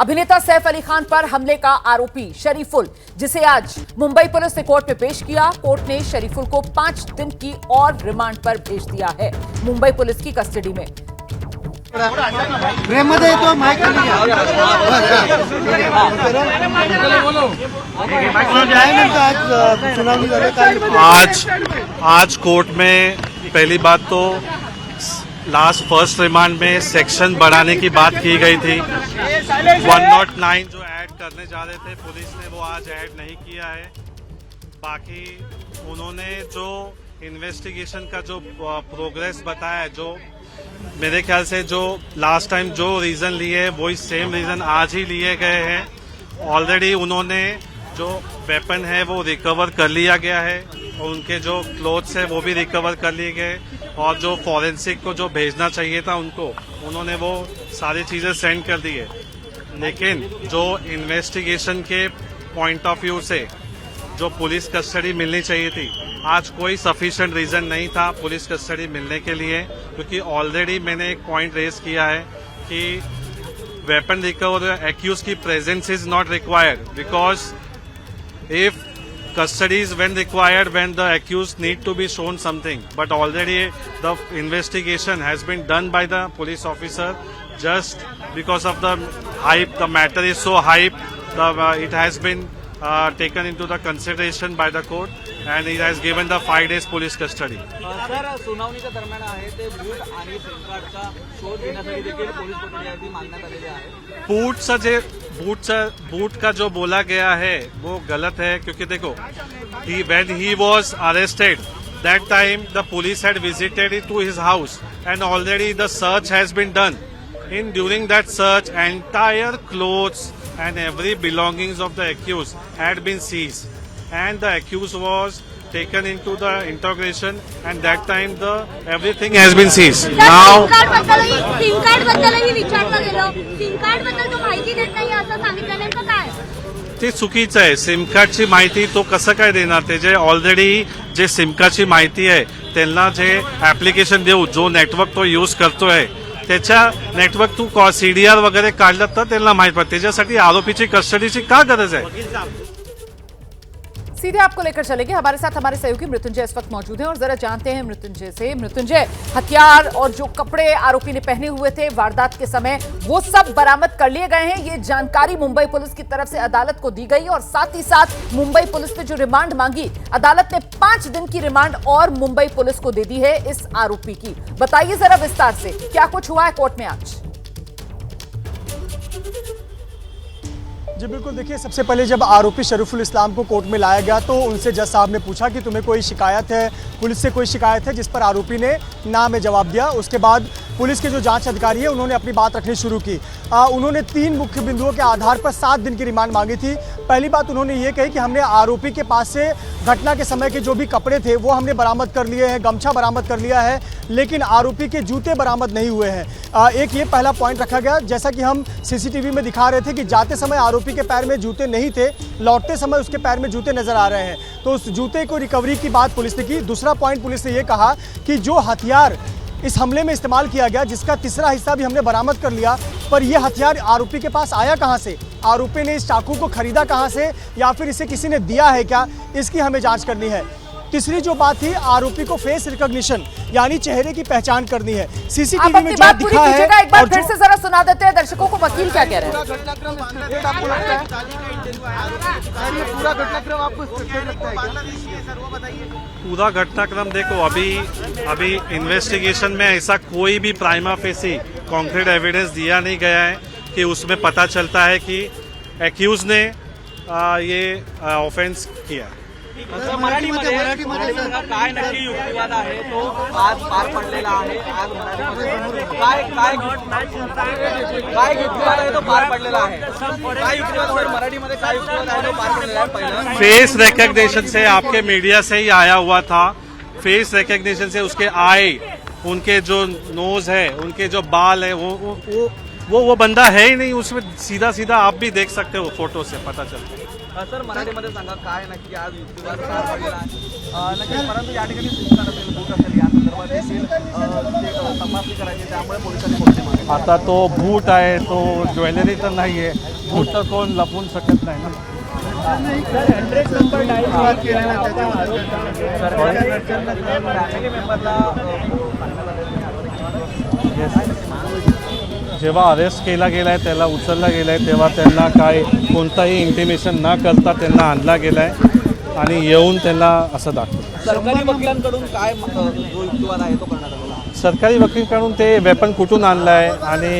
अभिनेता सैफ अली खान पर हमले का आरोपी शरीफुल, जिसे आज मुंबई पुलिस ने कोर्ट में पेश किया। कोर्ट ने शरीफुल को 5 दिन की और रिमांड पर भेज दिया है मुंबई पुलिस की कस्टडी में। आज कोर्ट में पहली बात तो फर्स्ट रिमांड में सेक्शन बढ़ाने की बात की गई थी। 109 जो ऐड करने जा रहे थे पुलिस ने, वो आज ऐड नहीं किया है। बाकी उन्होंने जो इन्वेस्टिगेशन का जो प्रोग्रेस बताया है, जो मेरे ख्याल से जो लास्ट टाइम जो रीजन लिए वही सेम रीजन आज ही लिए गए हैं। ऑलरेडी उन्होंने जो वेपन है वो रिकवर कर लिया गया है और उनके जो क्लोथ्स है वो भी रिकवर कर लिए गए, और जो फॉरेंसिक को जो भेजना चाहिए था उनको, उन्होंने वो सारी चीजें सेंड कर दी है। लेकिन जो इन्वेस्टिगेशन के पॉइंट ऑफ व्यू से जो पुलिस कस्टडी मिलनी चाहिए थी, आज कोई सफिशिएंट रीजन नहीं था पुलिस कस्टडी मिलने के लिए, क्योंकि ऑलरेडी मैंने एक पॉइंट रेज किया है कि वेपन रिकवर एक्यूज की presence is not required, because if custody is when required when the accused need to be shown something, but already the investigation has been done by the police officer. Just because of the hype, the matter is so hype, it has been taken into the consideration by the court and it has given the 5 days police custody. Sir, सुनावणीच्या दरम्यान आहे ते boot आणि SIM कार्डचा शोध घेण्यासाठी देखील police कोठडी मागण्यात आलेली आहे। बूट का जो बोला गया है वो गलत है, क्योंकि देखो when he was arrested, that time the police had visited to his house and already the search has been done. During that search, entire clothes and every belongings of the accused had been seized, and the accused was taken into the interrogation, and that time everything has been seized. Now SIM card बद्दलही विचारलं गेलं, SIM card बद्दल तो माहिती देत नाही असं सांगितलं, नेमकं काय? ते चुकीचं आहे। सिम कार्डची माहिती तो कसं काय देणार? ते जे ऑलरेडी जे सिम कार्डची माहिती आहे त्यांना जे ऍप्लिकेशन देऊ, जो नेटवर्क तो यूज करतोय त्याच्या नेटवर्क तू सीडीआर वगैरे काढलं तर त्यांना माहित पडतं। त्याच्यासाठी आरोपीची कस्टडीची का गरज आहे? सीधे आपको लेकर चलेंगे, हमारे साथ हमारे सहयोगी मृत्युंजय इस वक्त मौजूद हैं और जरा जानते हैं मृत्युंजय से। मृत्युंजय, हथियार और जो कपड़े आरोपी ने पहने हुए थे वारदात के समय, वो सब बरामद कर लिए गए हैं। ये जानकारी मुंबई पुलिस की तरफ से अदालत को दी गई और साथ ही साथ मुंबई पुलिस ने जो रिमांड मांगी, अदालत ने 5 दिन की रिमांड और मुंबई पुलिस को दे दी है इस आरोपी की। बताइए जरा विस्तार से क्या कुछ हुआ है कोर्ट में आज। जी बिल्कुल, देखिए सबसे पहले जब आरोपी शरीफुल इस्लाम को कोर्ट में लाया गया तो उनसे जज साहब ने पूछा कि तुम्हें कोई शिकायत है, पुलिस से कोई शिकायत है, जिस पर आरोपी ने ना में जवाब दिया। उसके बाद पुलिस के जो जांच अधिकारी है उन्होंने अपनी बात रखनी शुरू की। उन्होंने 3 मुख्य बिंदुओं के आधार पर 7 दिन की रिमांड मांगी थी। पहली बात उन्होंने ये कही कि हमने आरोपी के पास से घटना के समय के जो भी कपड़े थे वो हमने बरामद कर लिए हैं, गमछा बरामद कर लिया है, लेकिन आरोपी के जूते बरामद नहीं हुए हैं। एक ये पहला पॉइंट रखा गया। जैसा कि हम सीसीटीवी में दिखा रहे थे कि जाते समय आरोपी के पैर में जूते नहीं थे, लौटते समय उसके पैर में जूते नजर आ रहे हैं, तो उस जूते को रिकवरी की बात पुलिस ने की। दूसरा पॉइंट पुलिस ने यह कहा कि जो हथियार इस हमले में इस्तेमाल किया गया, जिसका तीसरा हिस्सा भी हमने बरामद कर लिया, पर यह हथियार आरोपी के पास आया कहां से, आरोपी ने इस चाकू को खरीदा कहां से या फिर इसे किसी ने दिया है क्या, इसकी हमें जांच करनी है। तीसरी जो बात थी, आरोपी को फेस रिकॉग्निशन यानी चेहरे की पहचान करनी है। सीसीटीवी में जो दिखा है, एक बार फिर से जरा सुना देते हैं दर्शकों को, वकील क्या कह रहे हैं। पूरा घटनाक्रम देखो, अभी इन्वेस्टिगेशन में ऐसा कोई भी प्राइमा फेसी कॉन्क्रीट एविडेंस दिया नहीं गया है कि उसमें पता चलता है कि एक्यूज ने ये ऑफेंस किया। मराठीमध्ये काय नक्की युक्तिवाद आहे तो आज पार पडलेला आहे। आज मराठीमध्ये काय युक्तिवाद आहे तो पार पडलेला आहे। काय युक्तिवाद मराठीमध्ये काय युक्तिवाद आहे तो पार पडलेला आहे। पहिला फेस रिकग्निशन से आपके मीडिया से ही आया हुआ था। फेस रिकग्निशन से उसके आई, उनके जो नोज है, उनके जो बाल है, वो बंदा है ही नहीं उसमें। सीधा सीधा आप भी देख सकते हो, फोटो से पता चलता है। सर, मराठीमध्ये सांगा काय नक्की आज युक्तिवाद पार पडलेला आहे नक्की, परंतु या ठिकाणी बूट असेल या संदर्भात देखील तपासणी करायची, त्यामुळे पोलिसांनी मोर्चे मारले. आता तो बूट आहे, तो ज्वेलरी तर नाही आहे, बूट तर कोण लपवून शकत नाही ना. फॅमिली मेंबरला जेव्हा अरेस्ट केला गेलाय, त्याला उचलला गेलाय, तेव्हा त्यांना काय कोणताही इंटिमेशन न करता त्यांना आणला गेलाय आणि येऊन त्यांना असं दाखवलं. सरकारी वकिलांकडून काय जो युक्तिवाद आहे तो करण्यात आलेला आहे. सरकारी वकीलकडून ते वेपन कुठून आणलाय आणि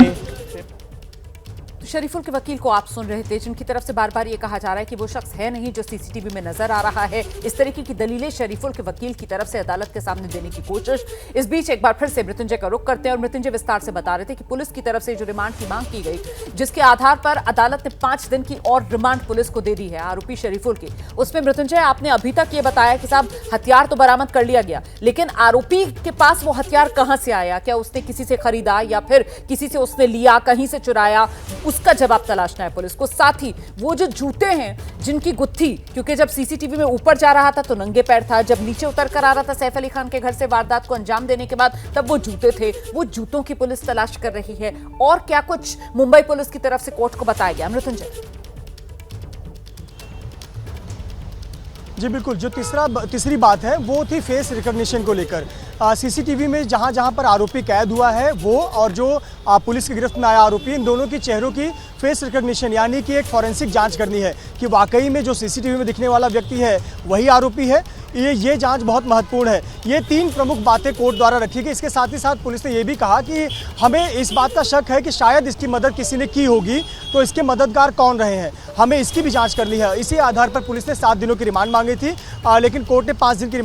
शरीफुल के वकील को आप सुन रहे थे, जिनकी तरफ से बार बार ये कहा जा रहा है कि वो शख्स है नहीं जो सीसीटीवी में नजर आ रहा है। इस तरीके की दलीलें शरीफुल के वकील की तरफ से अदालत के सामने देने की कोशिश। इस बीच एक बार फिर से मृत्युंजय का रुख करते हैं और मृत्युंजय विस्तार से बता रहे थे कि पुलिस की तरफ से जो रिमांड की मांग की गई, जिसके आधार पर अदालत ने 5 दिन की और रिमांड पुलिस को दे दी है आरोपी शरीफुल की। उसमें मृत्युंजय, आपने अभी तक ये बताया कि साहब हथियार तो बरामद कर लिया गया, लेकिन आरोपी के पास वो हथियार कहां से आया? क्या उसने किसी से खरीदा या फिर किसी से उसने लिया, कहीं से चुराया? उसका जवाब तलाशना है पुलिस को। साथ ही वो जो जूते हैं जिनकी गुत्थी, क्योंकि जब सीसीटीवी में ऊपर जा रहा था तो नंगे पैर था, जब नीचे उतर कर आ रहा था सैफ अली खान के घर से वारदात को अंजाम देने के बाद, तब वो जूते थे। वो जूतों की पुलिस तलाश कर रही है। और क्या कुछ मुंबई पुलिस की तरफ से कोर्ट को बताया गया? मृत्युंजय जी बिल्कुल, जो तीसरी बात है वो थी फेस रिकॉग्निशन को लेकर। सीसीटीवी में जहां जहां पर आरोपी कैद हुआ है वो और जो पुलिस की गिरफ्त में आया आरोपी, इन दोनों की चेहरों की फेस रिकॉग्निशन यानी कि एक फॉरेंसिक जांच करनी है कि वाकई में जो सीसीटीवी में दिखने वाला व्यक्ति है वही आरोपी है। ये जांच बहुत महत्वपूर्ण है। ये 3 प्रमुख बातें कोर्ट द्वारा रखी गई। इसके साथ ही साथ पुलिस ने यह भी कहा कि हमें इस बात का शक है कि शायद इसकी मदद किसी ने की होगी, तो इसके मददगार कौन रहे हैं, हमें इसकी भी जांच करनी है। इसी आधार पर पुलिस ने 7 दिनों की रिमांड मांगी थी, लेकिन कोर्ट ने 5 दिन की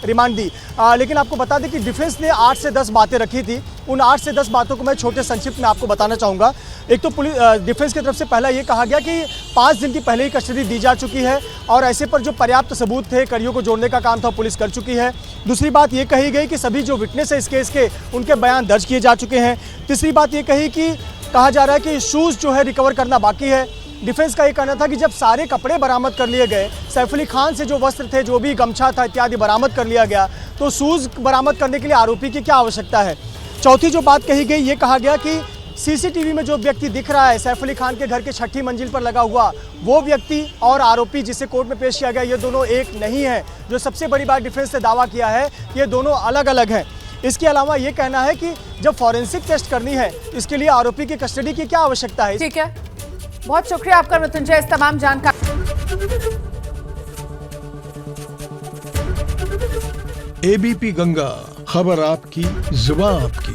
रिमांड दी। लेकिन आपको बता दें कि डिफेंस ने 8 से 10 बातें रखी थी। उन 8 से 10 बातों को मैं छोटे संक्षिप्त में आपको बताना चाहूँगा। एक तो पुलिस डिफेंस की तरफ से पहला ये कहा गया कि 5 दिन की पहले ही कस्टडी दी जा चुकी है और ऐसे पर जो पर्याप्त सबूत थे, कड़ियों को जोड़ने का काम था, पुलिस कर चुकी है। दूसरी बात ये कही गई कि सभी जो विटनेस है इस केस के, उनके बयान दर्ज किए जा चुके हैं। तीसरी बात ये कहा जा रहा है कि शूज़ जो है रिकवर करना बाकी है। डिफेंस का ये कहना था कि जब सारे कपड़े बरामद कर लिए गए, सैफ अली खान से जो वस्त्र थे, जो भी गमछा था इत्यादि बरामद कर लिया गया, तो शूज़ बरामद करने के लिए आरोपी की क्या आवश्यकता है। चौथी जो बात कही गई, ये कहा गया कि सीसीटीवी में जो व्यक्ति दिख रहा है सैफ अली खान के घर के 6ठी मंजिल पर लगा हुआ, वो व्यक्ति और आरोपी जिसे कोर्ट में पेश किया गया, ये दोनों एक नहीं है। जो सबसे बड़ी बात डिफेंस ने दावा किया है, ये दोनों अलग अलग हैं। इसके अलावा ये कहना है कि जब फॉरेंसिक टेस्ट करनी है, इसके लिए आरोपी की कस्टडी की क्या आवश्यकता है। ठीक है, बहुत शुक्रिया आपका मृत्युंजय, इस तमाम जानकारी। एबीपी गंगा, खबर आपकी, जुबान आपकी।